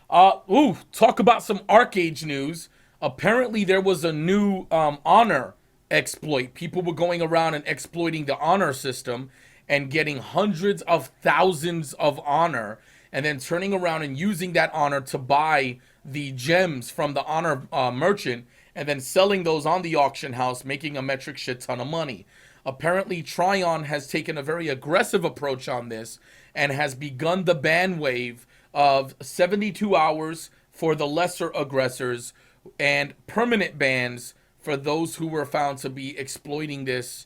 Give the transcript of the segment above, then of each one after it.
Talk about some Archeage news. Apparently, there was a new honor exploit. People were going around and exploiting the honor system and getting hundreds of thousands of honor, and then turning around and using that honor to buy the gems from the honor merchant, and then selling those on the auction house, making a metric shit ton of money. Apparently, Trion has taken a very aggressive approach on this and has begun the ban wave of 72 hours for the lesser aggressors and permanent bans for those who were found to be exploiting this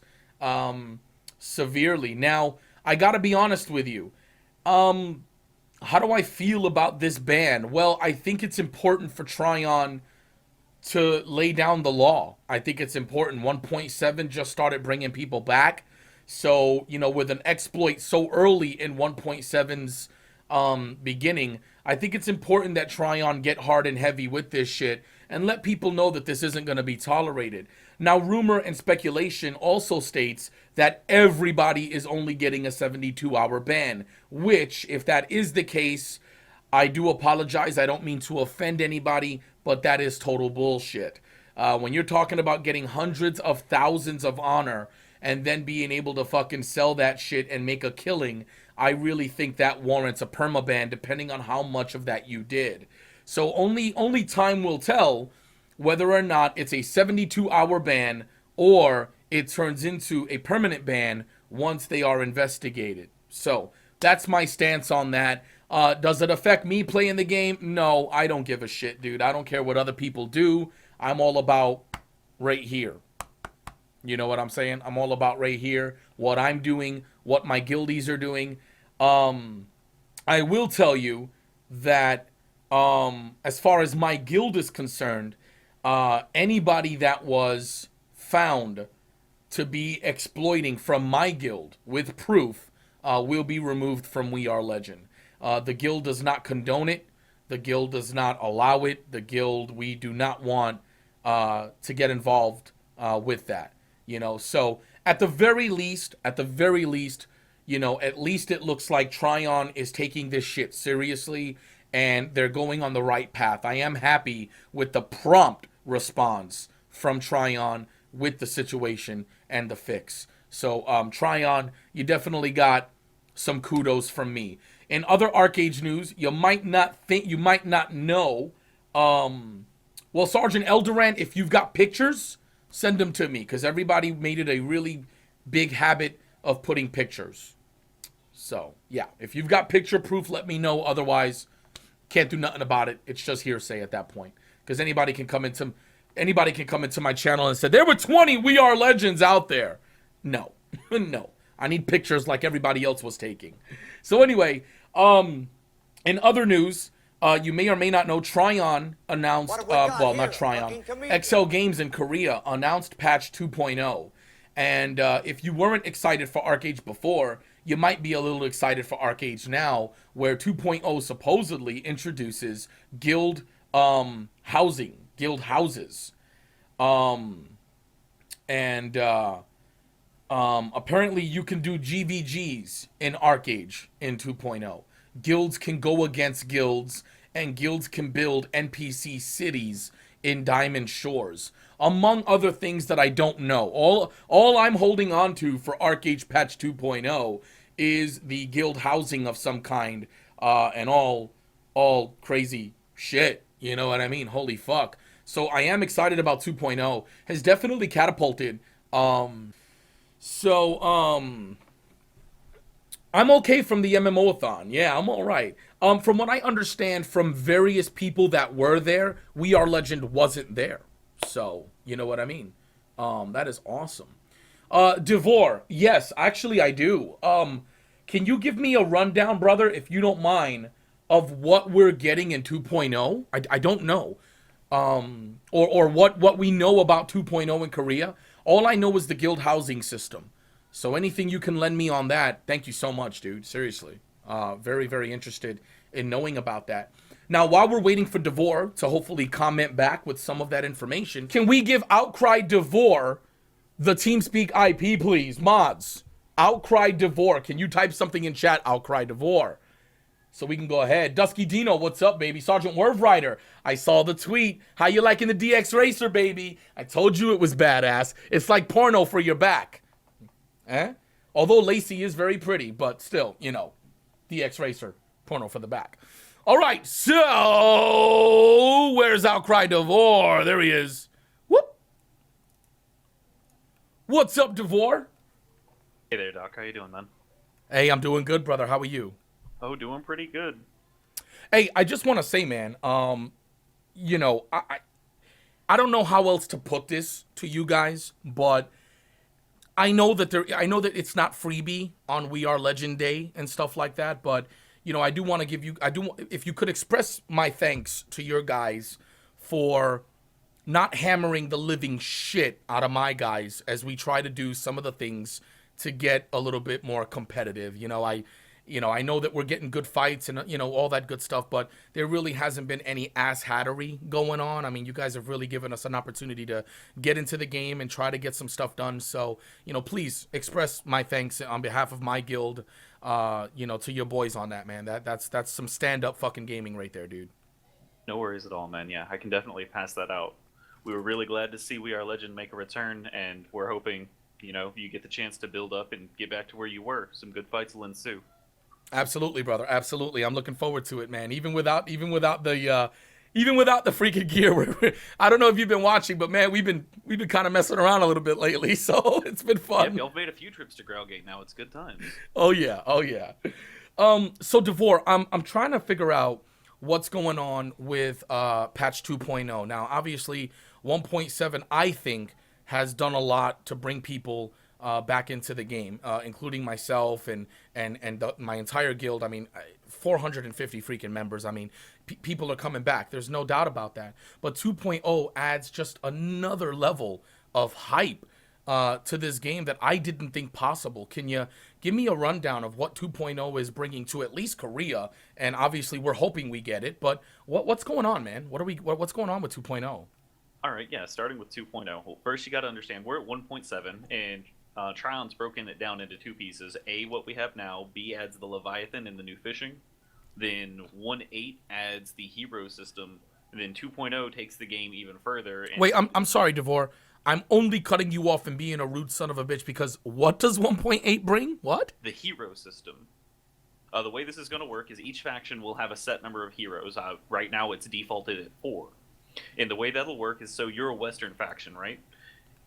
severely. Now, I gotta be honest with you. How do I feel about this ban? Well, I think it's important for Trion to lay down the law. I think it's important. 1.7 just started bringing people back. So, with an exploit so early in 1.7's beginning, I think it's important that Trion get hard and heavy with this shit and let people know that this isn't going to be tolerated. Now, rumor and speculation also states that everybody is only getting a 72-hour ban, which, if that is the case, I do apologize. I don't mean to offend anybody, but that is total bullshit. When you're talking about getting hundreds of thousands of honor and then being able to fucking sell that shit and make a killing, I really think that warrants a permaban depending on how much of that you did. So only time will tell whether or not it's a 72-hour ban or it turns into a permanent ban once they are investigated. So that's my stance on that. Does it affect me playing the game? No, I don't give a shit, dude. I don't care what other people do. I'm all about right here. You know what I'm saying? I'm all about right here, what I'm doing, what my guildies are doing. I will tell you that as far as my guild is concerned, anybody that was found to be exploiting from my guild with proof will be removed from We Are Legend. The guild does not condone it. The guild does not allow it. The guild, we do not want to get involved with that. So at the very least, at least it looks like Trion is taking this shit seriously and they're going on the right path. I am happy with the prompt response from Trion with the situation and the fix. So Trion, you definitely got some kudos from me. In other Archeage news, you might not know. Well, Sergeant Eldoran, if you've got pictures, send them to me, because everybody made it a really big habit of putting pictures. So, yeah, if you've got picture proof, let me know. Otherwise, can't do nothing about it. It's just hearsay at that point. Because anybody can come into my channel and say, there were 20 We Are Legends out there. No. No. I need pictures like everybody else was taking. So anyway, in other news, you may or may not know, Trion announced, not Trion, XL Games in Korea announced patch 2.0. And if you weren't excited for Archeage before, you might be a little excited for Archeage now, where 2.0 supposedly introduces guild housing, guild houses. Apparently you can do GVGs in Archeage in 2.0. Guilds can go against guilds, and guilds can build NPC cities in Diamond Shores, among other things that I don't know. All I'm holding on to for Archeage patch 2.0 is the guild housing of some kind, and all crazy shit. You know what I mean? Holy fuck. So I am excited about 2.0. Has definitely catapulted. I'm okay from the MMO-a-thon. Yeah, I'm all right. From what I understand from various people that were there, We Are Legend wasn't there. So, you know what I mean? That is awesome. Devor, yes, actually I do. Can you give me a rundown, brother, if you don't mind, of what we're getting in 2.0? I don't know. Or what we know about 2.0 in Korea. All I know is the guild housing system. So anything you can lend me on that, thank you so much, dude. Seriously. Very, very interested in knowing about that. Now, while we're waiting for Devor to hopefully comment back with some of that information, can we give Outcry Devor the TeamSpeak IP, please? Mods, Outcry Devor. Can you type something in chat, Outcry Devor? so we can go ahead. Dusky Dino, what's up, baby? Sergeant Werv Rider, I saw the tweet. How you liking the DX Racer, baby? I told you it was badass. It's like porno for your back. Eh? Although Lacey is very pretty, but still, you know, DX Racer, porno for the back. All right, so where's Outcry Devore? There he is. Whoop. What's up, Devore? Hey there, Doc. How you doing, man? Hey, I'm doing good, brother. How are you? Oh, doing pretty good. Hey, I just want to say, man, you know, I don't know how else to put this to you guys, but I know that it's not freebie on We Are Legend Day and stuff like that, but you know, I do want to give you, if you could express my thanks to your guys for not hammering the living shit out of my guys as we try to do some of the things to get a little bit more competitive. I know that we're getting good fights and all that good stuff, but there really hasn't been any ass hattery going on. I mean, you guys have really given us an opportunity to get into the game and try to get some stuff done. So, please express my thanks on behalf of my guild, to your boys on that, man. That's some stand-up fucking gaming right there, dude. No worries at all, man. Yeah, I can definitely pass that out. We were really glad to see We Are Legend make a return, and we're hoping, you get the chance to build up and get back to where you were. Some good fights will ensue. Absolutely, brother. Absolutely. I'm looking forward to it, man. Even without the freaking gear. I don't know if you've been watching, but man, we've been kind of messing around a little bit lately, so it's been fun. Yeah, y'all made a few trips to Growlgate now. It's good times. Oh yeah. So Devore, I'm trying to figure out what's going on with patch 2.0. Now, obviously, 1.7 I think has done a lot to bring people back into the game, including myself and my entire guild. I mean, 450 freaking members. I mean, people are coming back. There's no doubt about that. But 2.0 adds just another level of hype to this game that I didn't think possible. Can you give me a rundown of what 2.0 is bringing to at least Korea? And obviously, we're hoping we get it. But what's going on, man? What's going on with 2.0? All right, yeah, starting with 2.0. Well, first, you got to understand, we're at 1.7, and Trion's broken it down into two pieces. A, what we have now. B, adds the Leviathan and the new fishing. Then 1.8 adds the hero system. And then 2.0 takes the game even further. And wait, I'm sorry, Devore. I'm only cutting you off and being a rude son of a bitch because what does 1.8 bring? What? The hero system. The way this is going to work is each faction will have a set number of heroes. Right now it's defaulted at 4. And the way that'll work is, so you're a Western faction, right?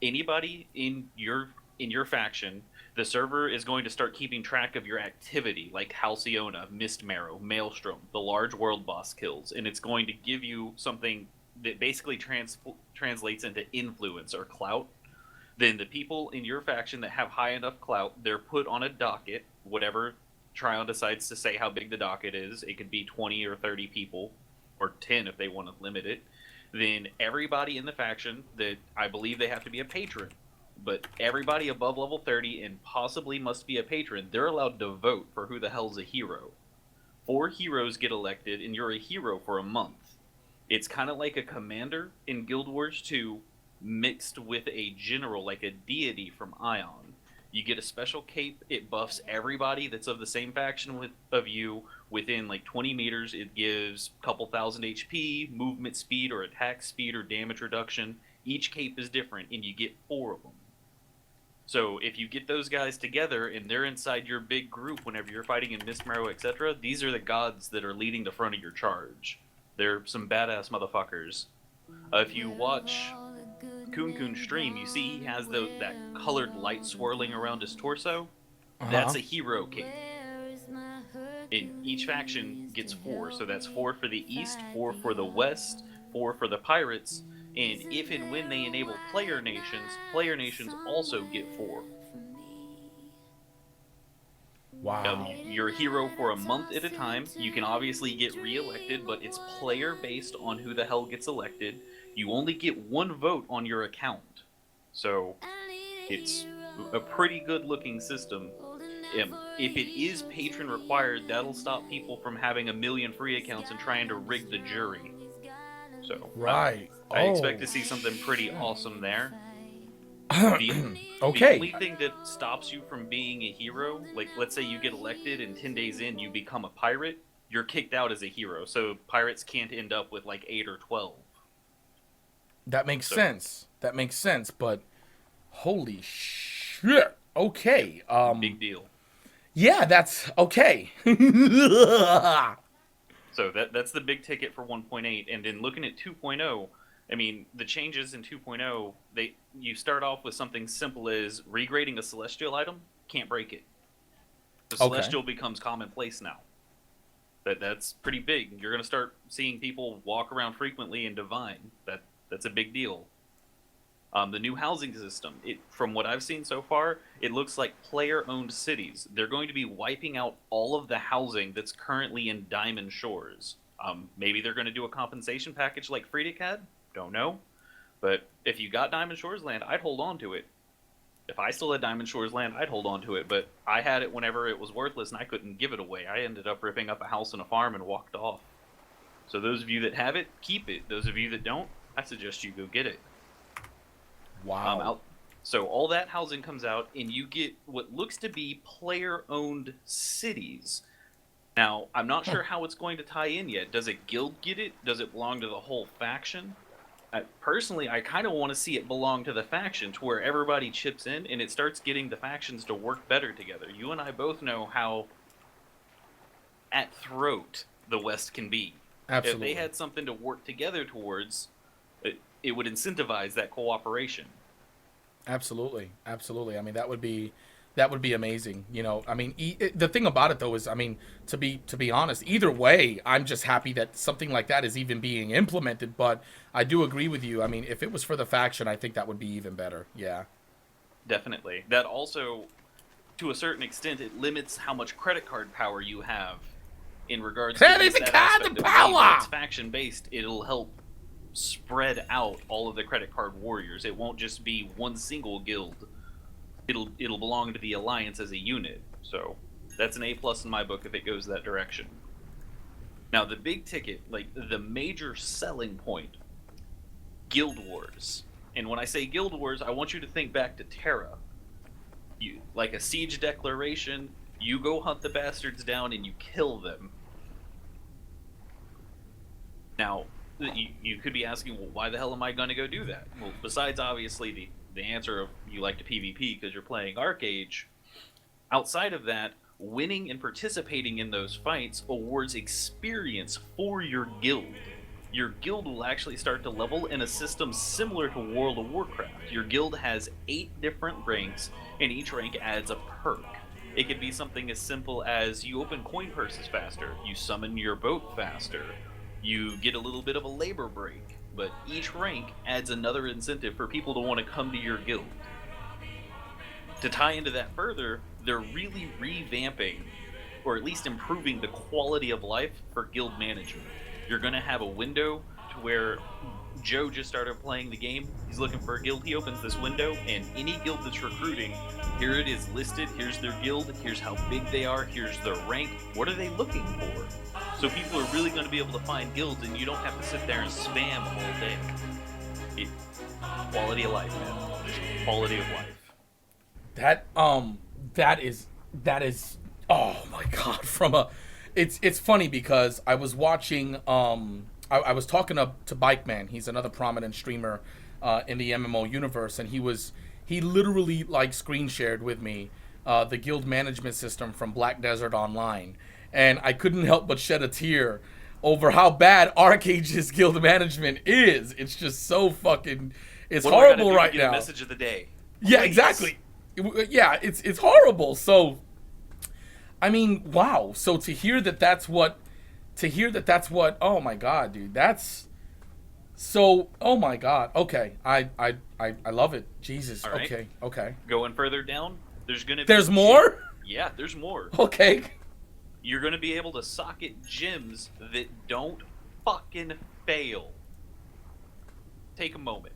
Anybody in your faction, the server is going to start keeping track of your activity, like Halcyona, Mistmarrow, Maelstrom, the large world boss kills, and it's going to give you something that basically translates into influence or clout. Then the people in your faction that have high enough clout, they're put on a docket, whatever Trion decides to say how big the docket is. It could be 20 or 30 people, or 10 if they want to limit it. Then everybody in the faction, that I believe they have to be a patron, but everybody above level 30 and possibly must be a patron, they're allowed to vote for who the hell's a hero. 4 heroes get elected, and you're a hero for a month. It's kind of like a commander in Guild Wars 2 mixed with a general, like a deity from Ion. You get a special cape. It buffs everybody that's of the same faction of you within like 20 meters. It gives a couple thousand HP, movement speed or attack speed or damage reduction. Each cape is different, and you get 4 of them. So if you get those guys together and they're inside your big group whenever you're fighting in Mistmarrow, etc., these are the gods that are leading the front of your charge. They're some badass motherfuckers. If you watch Kun stream, you see he has that colored light swirling around his torso. That's a hero cape. And each faction gets 4, so that's 4 for the East, 4 for the West, 4 for the Pirates, and if and when they enable player nations also get 4. Wow. You're a hero for a month at a time. You can obviously get re-elected, but it's player based on who the hell gets elected. You only get 1 vote on your account. So it's a pretty good looking system. If it is patron required, that'll stop people from having a million free accounts and trying to rig the jury. So right. I expect to see something pretty awesome there. Okay. The only thing that stops you from being a hero, like let's say you get elected and 10 days in you become a pirate, you're kicked out as a hero. So pirates can't end up with like 8 or 12. That makes So sense. That makes sense, but holy shit. yep, Okay. big deal. Yeah, that's okay. So that's the big ticket for 1.8. And then looking at 2.0, I mean, the changes in 2.0, you start off with something simple as regrading a celestial item, can't break it. The Okay. celestial becomes commonplace now. That's pretty big. You're going to start seeing people walk around frequently in divine. That's a big deal. The new housing system, from what I've seen so far, it looks like player-owned cities. They're going to be wiping out all of the housing that's currently in Diamond Shores. Maybe they're going to do a compensation package like Friedrich had. Don't know. But if you got Diamond Shores land, I'd hold on to it. If I still had Diamond Shores land, I'd hold on to it. But I had it whenever it was worthless, and I couldn't give it away. I ended up ripping up a house and a farm and walked off. So those of you that have it, keep it. Those of you that don't, I suggest you go get it. Wow. So all that housing comes out, and you get what looks to be player-owned cities. Now, I'm not sure how it's going to tie in yet. Does a guild get it? Does it belong to the whole faction? Personally, I kind of want to see it belong to the faction, to where everybody chips in, and it starts getting the factions to work better together. You and I both know how at throat the West can be. Absolutely. If they had something to work together towards, it would incentivize that cooperation. Absolutely. Absolutely. I mean, that would be amazing. You know, I mean, the thing about it though is, I mean, to be honest, either way, I'm just happy that something like that is even being implemented. But I do agree with you. I mean, if it was for the faction, I think that would be even better. Yeah. Definitely. That also, to a certain extent, it limits how much credit card power you have in regards to that aspect of the game. When it's faction based, it'll help spread out all of the credit card warriors. It won't just be one single guild. It'll belong to the alliance as a unit. So that's an A+ in my book if it goes that direction. Now the big ticket, like the major selling point, guild wars. And when I say guild wars, I want you to think back to Terra. You like a siege declaration, you go hunt the bastards down and you kill them. Now, you could be asking, well, why the hell am I going to go do that? Well, besides obviously the answer of you like to PvP because you're playing Archeage, outside of that, winning and participating in those fights awards experience for your guild. Your guild will actually start to level in a system similar to World of Warcraft. Your guild has 8 different ranks, and each rank adds a perk. It could be something as simple as you open coin purses faster, you summon your boat faster, you get a little bit of a labor break, but each rank adds another incentive for people to want to come to your guild. To tie into that further, they're really revamping, or at least improving the quality of life for guild management. You're going to have a window to where Joe just started playing the game. He's looking for a guild. He opens this window, and any guild that's recruiting, here it is listed. Here's their guild. Here's how big they are. Here's their rank. What are they looking for? So people are really going to be able to find guilds, and you don't have to sit there and spam all day. Quality of life, man. Just quality of life. That is oh my god. It's funny because I was watching I was talking to Bike Man. He's another prominent streamer in the MMO universe, and he literally like screen shared with me the guild management system from Black Desert Online, and I couldn't help but shed a tear over how bad Archeage's guild management is. It's just so fucking horrible right now. Message of the day. Yeah, exactly. Yeah, it's horrible. So I mean, wow. So to hear that's what oh my god, dude. That's so oh my god. Okay. I love it. Jesus. All right. Okay. Going further down, there's more? Yeah, there's more. Okay. You're going to be able to socket gyms that don't fucking fail. Take a moment.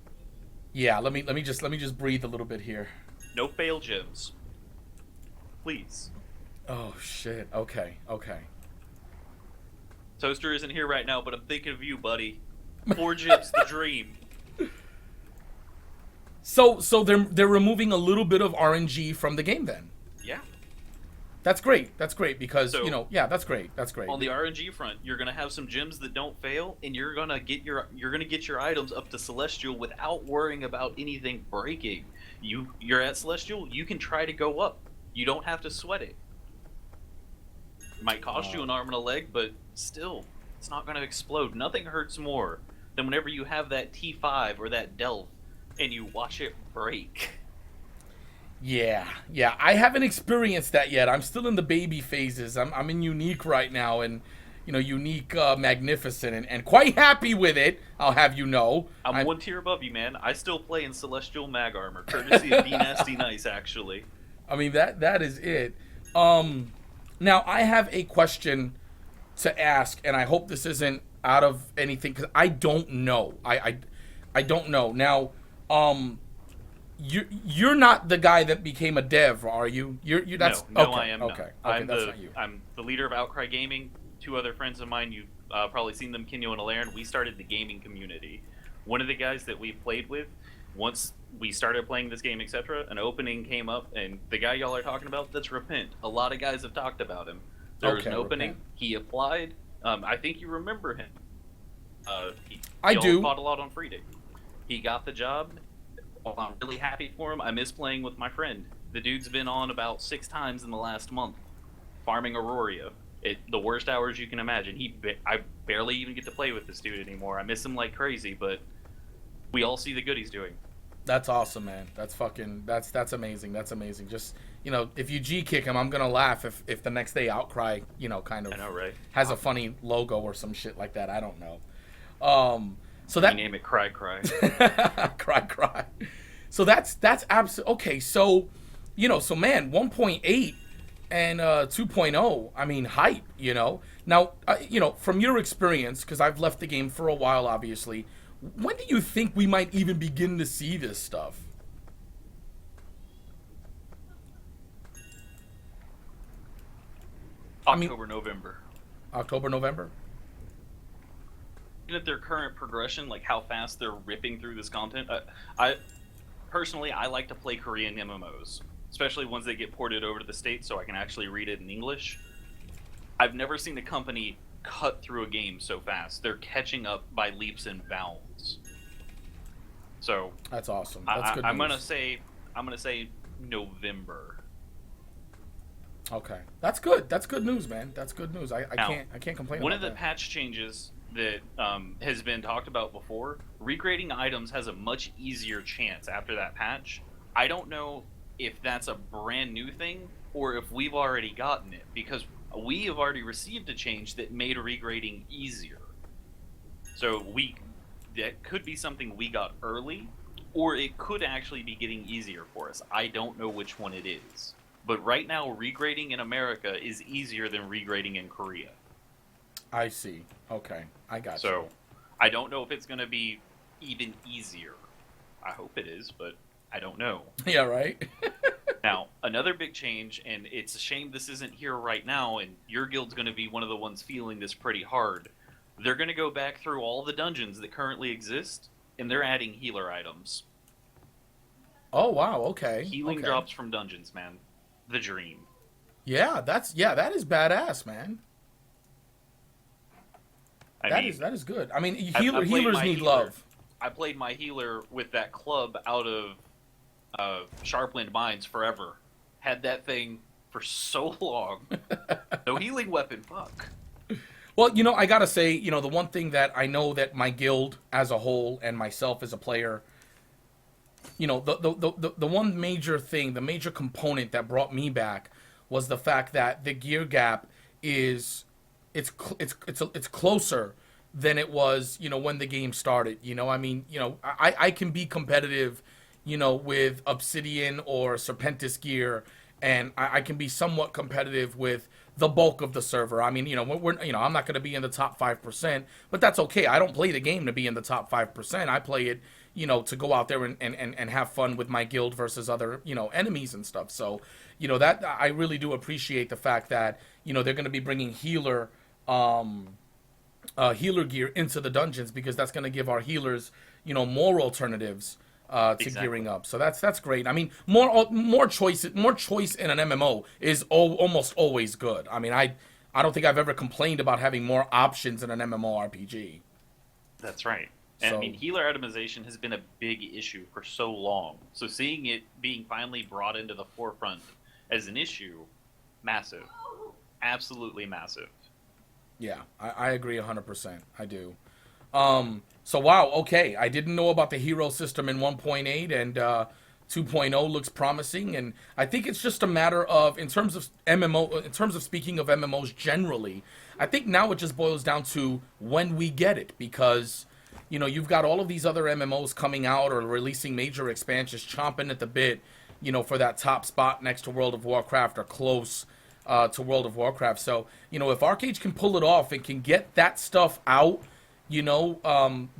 Yeah, let me just breathe a little bit here. No fail gyms. Please. Oh shit. Okay. Toaster isn't here right now, but I'm thinking of you, buddy. 4 gyms, the dream. So they're removing a little bit of RNG from the game then. Yeah. That's great. That's great because, So yeah, that's great. That's great. on the RNG front, you're gonna have some gems that don't fail, and you're gonna get your items up to Celestial without worrying about anything breaking. You're at Celestial, you can try to go up. You don't have to sweat it. Might cost you an arm and a leg, but still, it's not gonna explode. Nothing hurts more than whenever you have that T5 or that Delve and you watch it break. Yeah, yeah. I haven't experienced that yet. I'm still in the baby phases. I'm in unique right now, and unique, magnificent, and quite happy with it. I'll have you know. I'm one tier above you, man. I still play in Celestial Mag Armor, courtesy of D Nasty Nice, actually. I mean that is it. Now I have a question to ask, and I hope this isn't out of anything because I don't know. I don't know. Now, you're not the guy that became a dev, are you? You're that's no, okay. I am Okay, not. okay, that's not you. I'm the leader of Outcry Gaming. Two other friends of mine, you've probably seen them, Kinyo and Alarin. We started the gaming community. One of the guys that we played with, once we started playing this game, etc., an opening came up, and the guy y'all are talking about, that's Repent. A lot of guys have talked about him. There was an opening. Repent. He applied. I think you remember him. I do. Fought a lot on Free Day. He got the job. Well, I'm really happy for him. I miss playing with my friend. The dude's been on about 6 times in the last month, farming Aurora. The worst hours you can imagine. I barely even get to play with this dude anymore. I miss him like crazy, but we all see the good he's doing. That's awesome, man. That's amazing. That's amazing. Just, if you G kick him, I'm gonna laugh if the next day Outcry, kind of I know, right? has a funny logo or some shit like that. I don't know. So that name it Cry. Cry. So that's absolutely okay. So, so man, 1.8 and 2.0. I mean, hype. Now, from your experience, because I've left the game for a while, obviously. When do you think we might even begin to see this stuff? November. October, November? At their current progression, like how fast they're ripping through this content. I personally like to play Korean MMOs, especially ones that get ported over to the States so I can actually read it in English. I've never seen a company cut through a game so fast. They're catching up by leaps and bounds. So that's awesome. That's good news. I'm gonna say November. Okay, that's good. That's good news, man. That's good news. I can't complain. One of the patch changes that has been talked about before, regrading items has a much easier chance after that patch. I don't know if that's a brand new thing or if we've already gotten it, because we have already received a change that made regrading easier. So that could be something we got early, or it could actually be getting easier for us. I don't know which one it is. But right now, regrading in America is easier than regrading in Korea. I see. Okay, I got you. So, I don't know if it's going to be even easier. I hope it is, but I don't know. Yeah, right? Now, another big change, and it's a shame this isn't here right now, and your guild's going to be one of the ones feeling this pretty hard. They're going to go back through all the dungeons that currently exist, and they're adding healer items. Oh, wow, okay. Healing drops from dungeons, man. The dream. Yeah, that is badass, man. That is good. I mean, healers need love. I played my healer with that club out of Sharpland Mines forever. Had that thing for so long. No healing weapon, fuck. Well, I gotta say, the one thing that I know that my guild as a whole and myself as a player, the one major thing, the major component that brought me back was the fact that the gear gap is it's closer than it was, when the game started. I mean, I can be competitive, with Obsidian or Serpentis gear, and I can be somewhat competitive with the bulk of the server. I mean, I'm not going to be in the top 5%, but that's okay. I don't play the game to be in the top 5%. I play it, to go out there and have fun with my guild versus other, enemies and stuff. So, that I really do appreciate the fact that, they're going to be bringing healer gear into the dungeons, because that's going to give our healers, more alternatives to Exactly. gearing up. So that's great. I mean, more choice in an MMO is almost always good. I mean, I don't think I've ever complained about having more options in an MMORPG. That's right. And I So mean, healer itemization has been a big issue for so long. So seeing it being finally brought into the forefront as an issue, massive. Absolutely massive. yeah, I agree 100%. I do. So wow, okay. I didn't know about the hero system in 1.8 and 2.0 looks promising, and I think it's just a matter of in terms of MMO, in terms of speaking of MMOs generally, I think now it just boils down to when we get it because you've got all of these other MMOs coming out or releasing major expansions chomping at the bit, for that top spot next to World of Warcraft or close to World of Warcraft. So, if Archeage can pull it off and can get that stuff out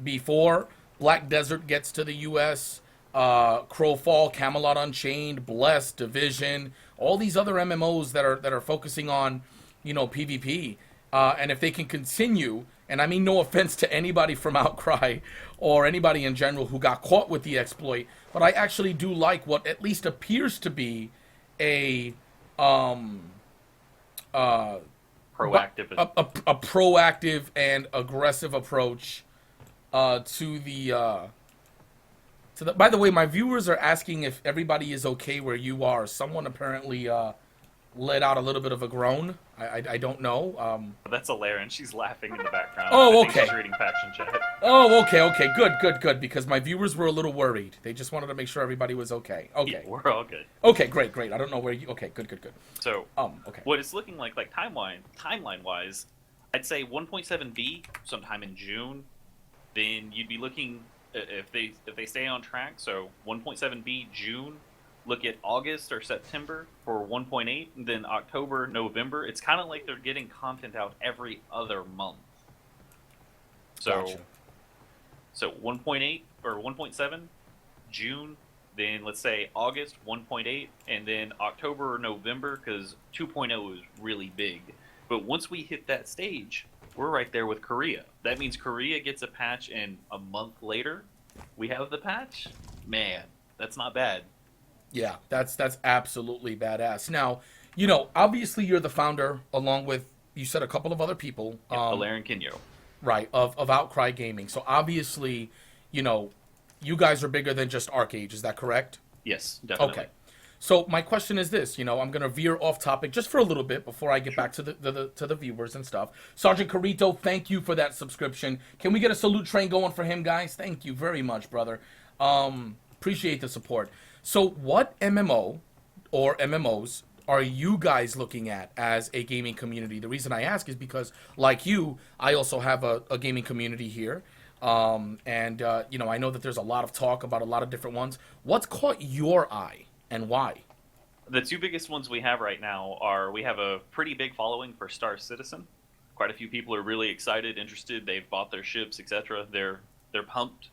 before Black Desert gets to the U.S., Crowfall, Camelot Unchained, Blessed, Division, all these other MMOs that are focusing on, PvP, and if they can continue, and I mean no offense to anybody from Outcry or anybody in general who got caught with the exploit, but I actually do like what at least appears to be a Proactive. a proactive and aggressive approach to the. By the way, my viewers are asking if everybody is okay where you are. Someone apparently let out a little bit of a groan. I don't know. That's Alaren. She's laughing in the background. Oh, I think okay. she's reading faction chat. Oh, okay. Good. Because my viewers were a little worried. They just wanted to make sure everybody was okay. Yeah, Okay. we're all good. Okay, great. I don't know where you. Okay, good. So, Okay. what it's looking like timeline wise, I'd say 1.7b sometime in June. Then you'd be looking if they stay on track. So 1.7b June. Look at August or September for 1.8, and then October, November. It's kind of like they're getting content out every other month. So, Gotcha. so 1.8 or 1.7 June, then let's say August 1.8, and then October or November because 2.0 is really big. But once we hit that stage, we're right there with Korea. That means Korea gets a patch, and a month later, we have the patch. Man, that's not bad. Yeah, that's absolutely badass. Now, obviously you're the founder, along with you said a couple of other people, Yep, Alaren Kinyo. right, of Outcry Gaming. So obviously, you guys are bigger than just Archeage. Is that correct? Yes, definitely. Okay. So my question is this: I'm gonna veer off topic just for a little bit before I get back to the viewers and stuff. Sergeant Carito, thank you for that subscription. Can we get a salute train going for him, guys? Thank you very much, brother. Appreciate the support. So what MMO or MMOs are you guys looking at as a gaming community? The reason I ask is because, like you, I also have a gaming community here. And I know that there's a lot of talk about a lot of different ones. What's caught your eye and why? The two biggest ones we have right now are we have a pretty big following for Star Citizen. Quite a few people are really excited, interested. They've bought their ships, etc. They're pumped.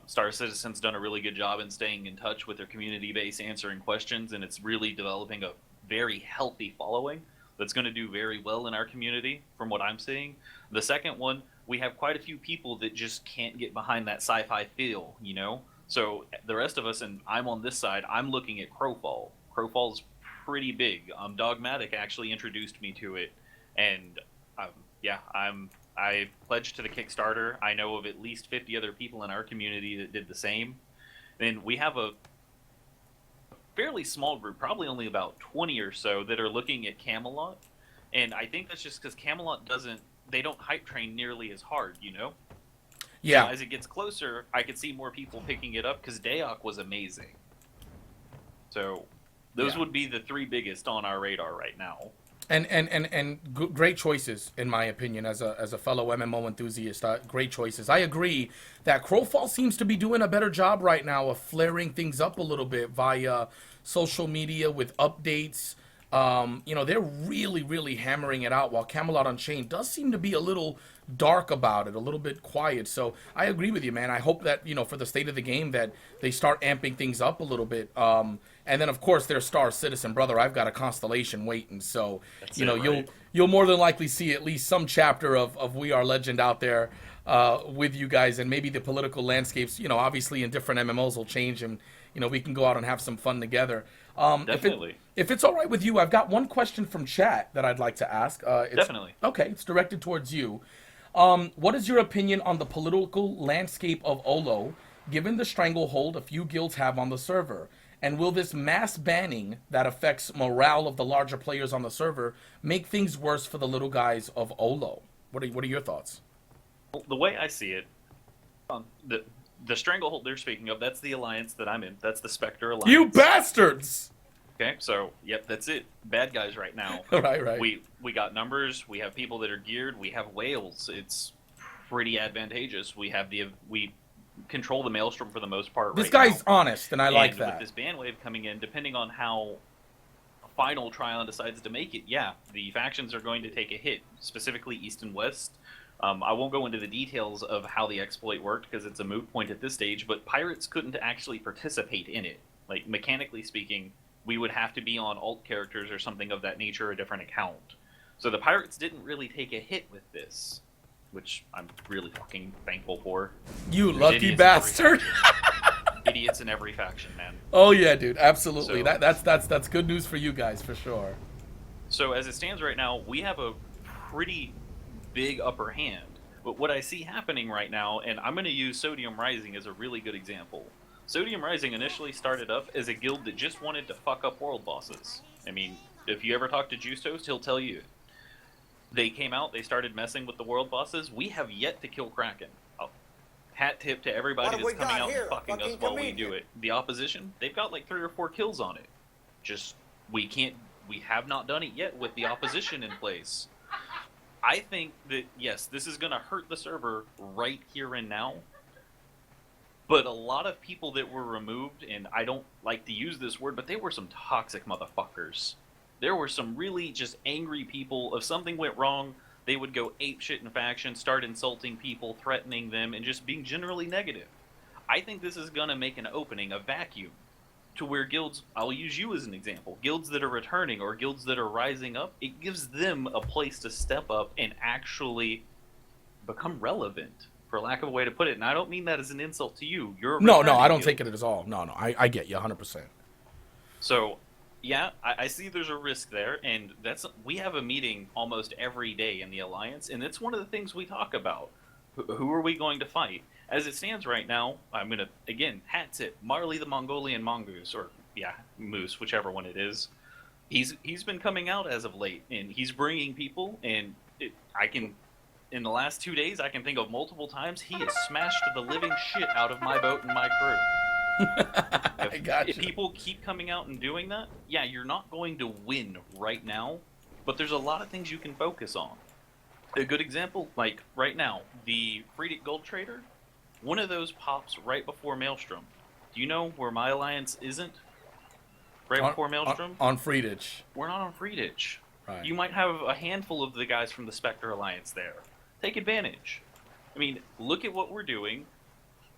Star Citizen's done a really good job in staying in touch with their community base, answering questions, and it's really developing a very healthy following that's going to do very well in our community, from what I'm seeing. The second one, we have quite a few people that just can't get behind that sci-fi feel, So the rest of us, and I'm on this side, I'm looking at Crowfall. Crowfall's pretty big. Dogmatic actually introduced me to it, and I pledged to the Kickstarter. I know of at least 50 other people in our community that did the same. Then we have a fairly small group, probably only about 20 or so, that are looking at Camelot. And I think that's just because Camelot they don't hype train nearly as hard, Yeah. So as it gets closer, I could see more people picking it up because Daok was amazing. So those would be the three biggest on our radar right now. And great choices in my opinion as a fellow MMO enthusiast. Great choices. I agree that Crowfall seems to be doing a better job right now of flaring things up a little bit via social media with updates. They're really hammering it out, while Camelot Unchained does seem to be a little dark about it, a little bit quiet. So I agree with you, man. I hope that, for the state of the game, that they start amping things up a little bit. And then, of course, there's Star Citizen. Brother, I've got a Constellation waiting. So, That's it, right? you'll more than likely see at least some chapter of We Are Legend out there with you guys, and maybe the political landscapes, obviously in different MMOs will change, and we can go out and have some fun together. Definitely. If it's all right with you, I've got one question from chat that I'd like to ask. Definitely. Okay, it's directed towards you. What is your opinion on the political landscape of Ollo, given the stranglehold a few guilds have on the server? And will this mass banning that affects morale of the larger players on the server make things worse for the little guys of Ollo? What are your thoughts? The way I see it, the stranglehold they're speaking of, that's the alliance that I'm in. That's the Spectre Alliance. You bastards! Okay, so, yep, that's it. Bad guys right now. Right. We got numbers, we have people that are geared, we have whales. It's pretty advantageous. We control the Maelstrom for the most part This right guy's now. honest, and I like that. With this ban wave coming in, depending on how final Trion decides to make it, yeah, the factions are going to take a hit, specifically East and West. I won't go into the details of how the exploit worked because it's a moot point at this stage, but pirates couldn't actually participate in it. Like, mechanically speaking, we would have to be on alt characters or something of that nature, a different account. So the pirates didn't really take a hit with this, which I'm really fucking thankful for. You There's lucky bastard! Idiots in every faction, man. Oh yeah, dude, absolutely. So, That's good news for you guys for sure. So as it stands right now, we have a pretty big upper hand. But what I see happening right now, and I'm going to use Sodium Rising as a really good example. Sodium Rising initially started up as a guild that just wanted to fuck up world bosses. I mean, if you ever talk to Juice Toast, he'll tell you. They came out, they started messing with the world bosses. We have yet to kill Kraken. Hat tip to everybody that's coming out and fucking us while we do it. The opposition, they've got like 3 or 4 kills on it. Just, we have not done it yet with the opposition in place. I think that, yes, this is going to hurt the server right here and now. But a lot of people that were removed, and I don't like to use this word, but they were some toxic motherfuckers. There were some really just angry people. If something went wrong, they would go apeshit in faction, start insulting people, threatening them, and just being generally negative. I think this is going to make an opening, a vacuum, to where guilds, I'll use you as an example, guilds that are returning or guilds that are rising up, it gives them a place to step up and actually become relevant, for lack of a way to put it. And I don't mean that as an insult to you. You're a No, I don't guild. take it as all. No, I get you 100%. So, yeah, I see there's a risk there, and we have a meeting almost every day in the Alliance, and it's one of the things we talk about. Who are we going to fight? As it stands right now, I'm going to, again, hat tip, Marley the Mongolian Mongoose, or, yeah, Moose, whichever one it is. He's been coming out as of late, and he's bringing people, and in the last 2 days, I can think of multiple times, he has smashed the living shit out of my boat and my crew. I got you. If people keep coming out and doing that, yeah, you're not going to win right now, but there's a lot of things you can focus on. A good example, like right now, the Friedic Gold Trader, one of those pops right before Maelstrom. Do you know where my alliance isn't? Before Maelstrom? On Friedich. We're not on Friedich. Right. You might have a handful of the guys from the Spectre Alliance there. Take advantage. I mean, look at what we're doing.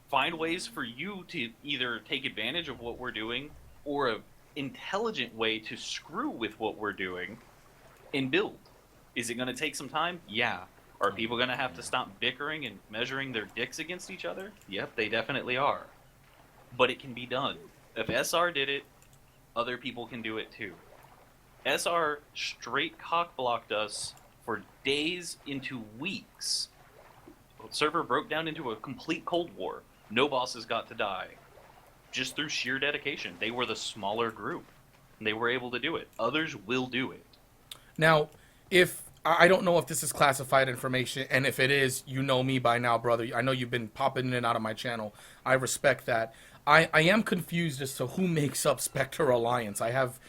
Find ways for you to either take advantage of what we're doing or an intelligent way to screw with what we're doing and build. Is it going to take some time? Yeah. Are people going to have to stop bickering and measuring their dicks against each other? Yep, they definitely are. But it can be done. If SR did it, other people can do it too. SR straight cock-blocked us for days into weeks. The server broke down into a complete Cold War. No bosses got to die. Just through sheer dedication. They were the smaller group. And they were able to do it. Others will do it. Now, if I don't know if this is classified information, and if it is, you know me by now, brother. I know you've been popping in and out of my channel. I respect that. I am confused as to who makes up Spectre Alliance. I have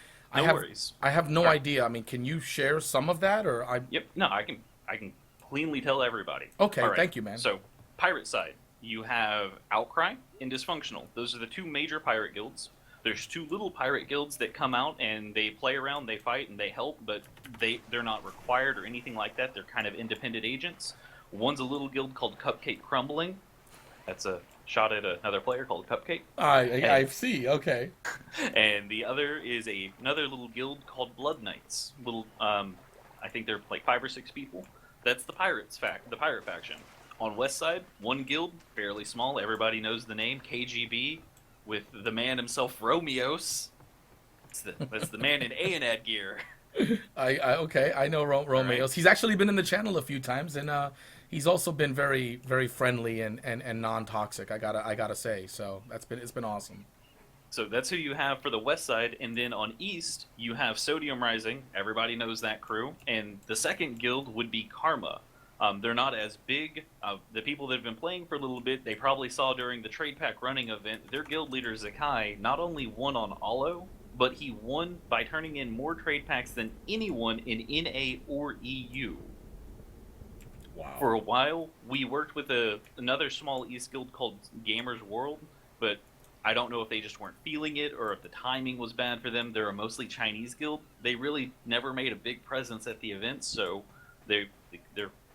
no idea. I mean, can you share some of that, or Yep. No, I can cleanly tell everybody. Okay, All right. Thank you, man. So, pirate side, you have Outcry and Dysfunctional. Those are the 2 major pirate guilds. There's 2 little pirate guilds that come out and they play around, they fight, and they help, but they're not required or anything like that. They're kind of independent agents. One's a little guild called Cupcake Crumbling. That's a shot at another player called Cupcake. I see. Okay. And the other is another little guild called Blood Knights. I I think they're like 5 or 6 people. That's the the pirate faction. On west side, one guild, fairly small. Everybody knows the name, KGB, with the man himself, Romeos. That's the man in A&ad gear. Okay, I know Romeos. Right. He's actually been in the channel a few times, and he's also been very, very friendly and non-toxic. I gotta say. So it's been awesome. So that's who you have for the west side, and then on east you have Sodium Rising. Everybody knows that crew, and the second guild would be Karma. They're not as big. The people that have been playing for a little bit, they probably saw during the trade pack running event, their guild leader Zakai not only won on Ollo, but he won by turning in more trade packs than anyone in NA or EU. Wow. For a while, we worked with another small East guild called Gamers World, but I don't know if they just weren't feeling it or if the timing was bad for them. They're a mostly Chinese guild. They really never made a big presence at the events, so they're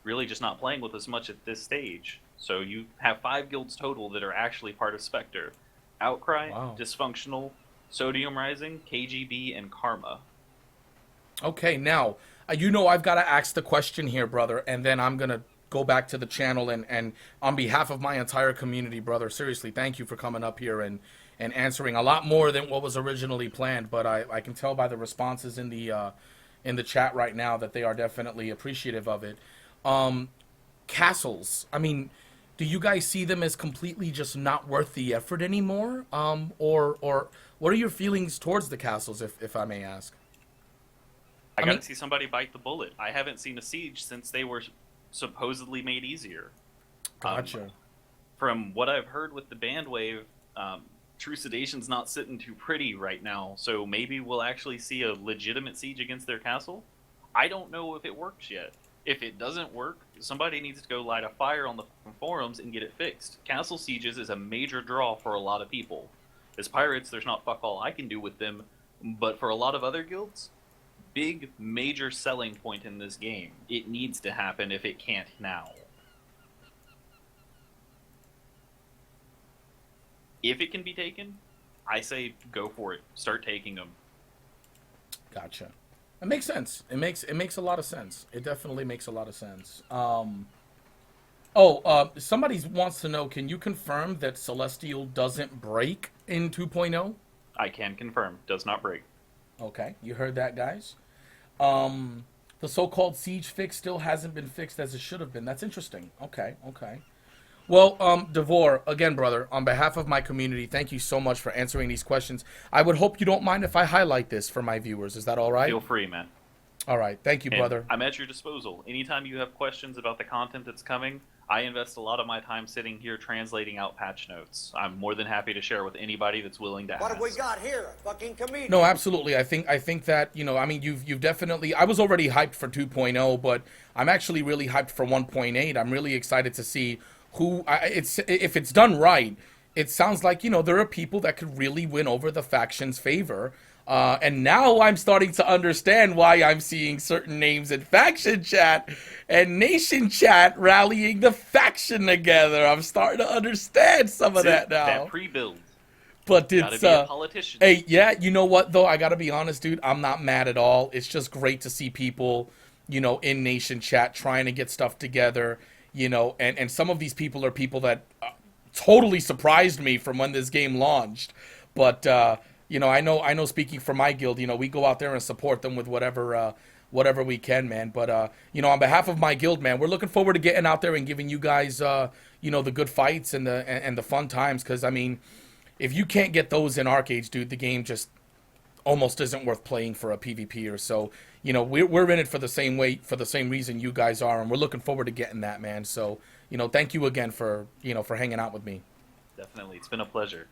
really just not playing with us much at this stage. So you have 5 guilds total that are actually part of Spectre. Outcry, Wow. Dysfunctional, Sodium Rising, KGB, and Karma. Okay, now, I've got to ask the question here, brother, and then I'm going to go back to the channel and on behalf of my entire community, brother, seriously, thank you for coming up here and answering a lot more than what was originally planned, but I can tell by the responses in the chat right now that they are definitely appreciative of it. Castles, I mean, do you guys see them as completely just not worth the effort anymore? Or what are your feelings towards the castles, if I may ask? I gotta see somebody bite the bullet. I haven't seen a siege since they were supposedly made easier. Gotcha. From what I've heard with the band wave, True Sedation's not sitting too pretty right now, so maybe we'll actually see a legitimate siege against their castle. I don't know if it works yet. If it doesn't work, somebody needs to go light a fire on the forums and get it fixed. Castle sieges is a major draw for a lot of people. As pirates, there's not fuck all I can do with them, but for a lot of other guilds, big major selling point in this game. It needs to happen if it can't now. If it can be taken, I say go for it. Start taking them. Gotcha. It makes sense. It makes a lot of sense. It definitely makes a lot of sense. Somebody wants to know, can you confirm that Celestial doesn't break in 2.0? I can confirm. Does not break. Okay, you heard that, guys. The so-called siege fix still hasn't been fixed as it should have been. That's interesting. Okay. Well, Devore, again, brother, on behalf of my community, thank you so much for answering these questions. I would hope you don't mind if I highlight this for my viewers. Is that all right? Feel free, man. All right. Thank you, brother. I'm at your disposal. Anytime you have questions about the content that's coming, I invest a lot of my time sitting here translating out patch notes. I'm more than happy to share with anybody that's willing to ask. What have we got here? A fucking comedian. No, absolutely. I think that, you've definitely, I was already hyped for 2.0, but I'm actually really hyped for 1.8. I'm really excited to see if it's done right. It sounds like, there are people that could really win over the faction's favor. And now I'm starting to understand why I'm seeing certain names in faction chat and nation chat rallying the faction together. I'm starting to understand some of that now. That pre-build. But it's gotta be a politician. Hey, yeah, you know what though? I gotta be honest, dude. I'm not mad at all. It's just great to see people, in nation chat trying to get stuff together. And some of these people are people that totally surprised me from when this game launched. But I know speaking for my guild, we go out there and support them with whatever we can, man. But on behalf of my guild, man, we're looking forward to getting out there and giving you guys the good fights and the fun times, cuz if you can't get those in Archeage, dude, the game just almost isn't worth playing for a PvPer. So, we're in it for the same reason you guys are, and we're looking forward to getting that, man. So, thank you again for hanging out with me. Definitely. It's been a pleasure.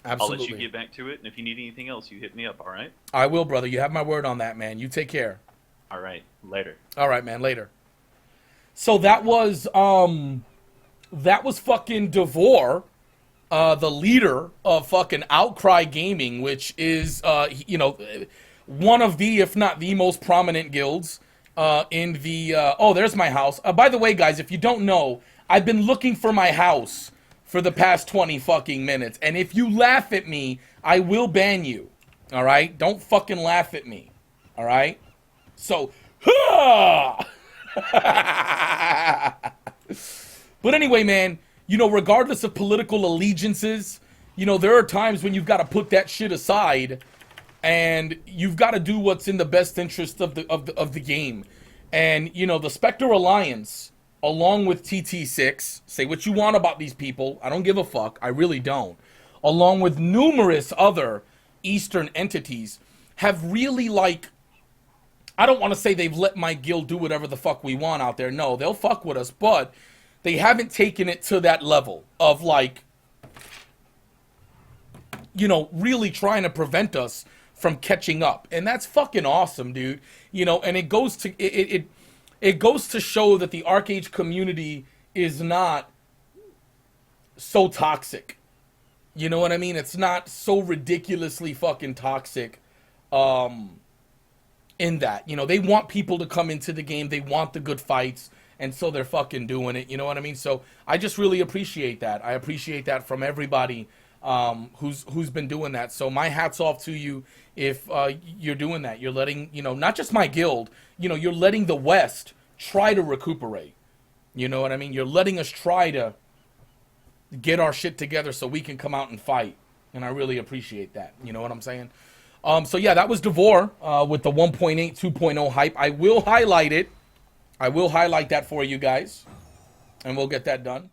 Absolutely. I'll let you get back to it, and if you need anything else, you hit me up, all right? I will, brother. You have my word on that, man. You take care. All right. Later. All right, man. Later. So that was fucking Devore, the leader of fucking Outcry Gaming, which is one of the, if not the most prominent guilds in the there's my house. By the way, guys, if you don't know, I've been looking for my house for the past 20 fucking minutes. And if you laugh at me, I will ban you. All right? Don't fucking laugh at me. All right? So, But anyway, man, you know, regardless of political allegiances, you know, there are times when you've got to put that shit aside and you've got to do what's in the best interest of the game. And, you know, the Spectre Alliance, along with TT6, say what you want about these people, I don't give a fuck, I really don't, along with numerous other Eastern entities, have really, like, I don't want to say they've let my guild do whatever the fuck we want out there. No, they'll fuck with us, but they haven't taken it to that level of, like, you know, really trying to prevent us from catching up. And that's fucking awesome, dude. You know, and it goes to it goes to show that the Archeage community is not so toxic. You know what I mean? It's not so ridiculously fucking toxic in that. You know, they want people to come into the game. They want the good fights. And so they're fucking doing it. You know what I mean? So I just really appreciate that. I appreciate that from everybody who's been doing that. So my hat's off to you if you're doing that. You're letting, you know, not just my guild, you know, you're letting the West try to recuperate. You know what I mean? You're letting us try to get our shit together so we can come out and fight. And I really appreciate that. You know what I'm saying? So yeah, that was Devore with the 1.8 2.0 hype. I will highlight it. I will highlight that for you guys. And we'll get that done.